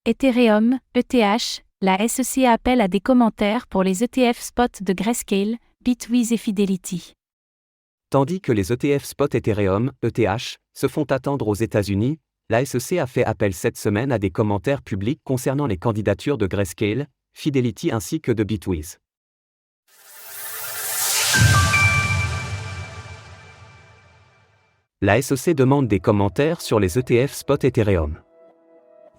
Ethereum, ETH, la SEC appelle à des commentaires pour les ETF spot de Grayscale, Bitwiz et Fidelity. Tandis que les ETF spot Ethereum, ETH, se font attendre aux États-Unis, la SEC a fait appel cette semaine à des commentaires publics concernant les candidatures de Grayscale, Fidelity ainsi que de Bitwiz. La SEC demande des commentaires sur les ETF spot Ethereum.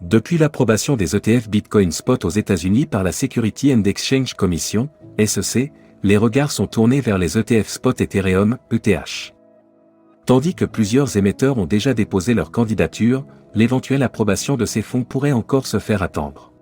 Depuis l'approbation des ETF Bitcoin Spot aux États-Unis par la Security and Exchange Commission, SEC, les regards sont tournés vers les ETF Spot Ethereum, ETH. Tandis que plusieurs émetteurs ont déjà déposé leur candidature, l'éventuelle approbation de ces fonds pourrait encore se faire attendre.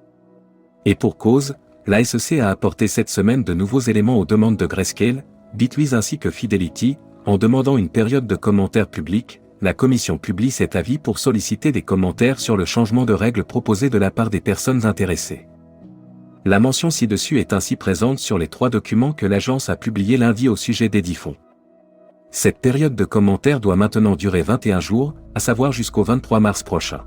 Et pour cause, la SEC a apporté cette semaine de nouveaux éléments aux demandes de Grayscale, Bitwiz ainsi que Fidelity, en demandant une période de commentaires publics. La commission publie cet avis pour solliciter des commentaires sur le changement de règles proposé de la part des personnes intéressées. La mention ci-dessus est ainsi présente sur les 3 documents que l'agence a publiés lundi au sujet desdits fonds. Cette période de commentaires doit maintenant durer 21 jours, à savoir jusqu'au 23 mars prochain.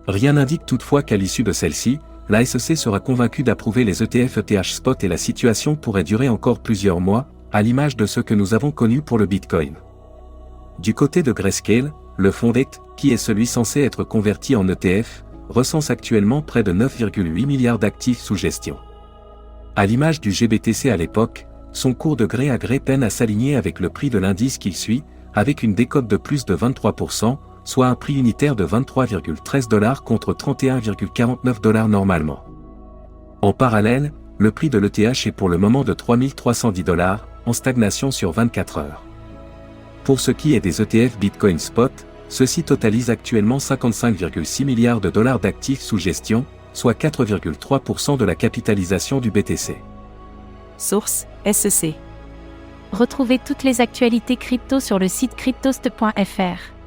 Rien n'indique toutefois qu'à l'issue de celle-ci, la SEC sera convaincue d'approuver les ETF ETH Spot et la situation pourrait durer encore plusieurs mois, à l'image de ce que nous avons connu pour le Bitcoin. Du côté de Grayscale, le fonds DECT, qui est celui censé être converti en ETF, recense actuellement près de 9,8 milliards d'actifs sous gestion. À l'image du GBTC à l'époque, son cours de gré à gré peine à s'aligner avec le prix de l'indice qu'il suit, avec une décote de plus de 23%, soit un prix unitaire de 23,13$ contre 31,49$ normalement. En parallèle, le prix de l'ETH est pour le moment de 3310$, en stagnation sur 24 heures. Pour ce qui est des ETF Bitcoin Spot, ceux-ci totalisent actuellement 55,6 milliards de dollars d'actifs sous gestion, soit 4,3% de la capitalisation du BTC. Source, SEC. Retrouvez toutes les actualités crypto sur le site cryptost.fr.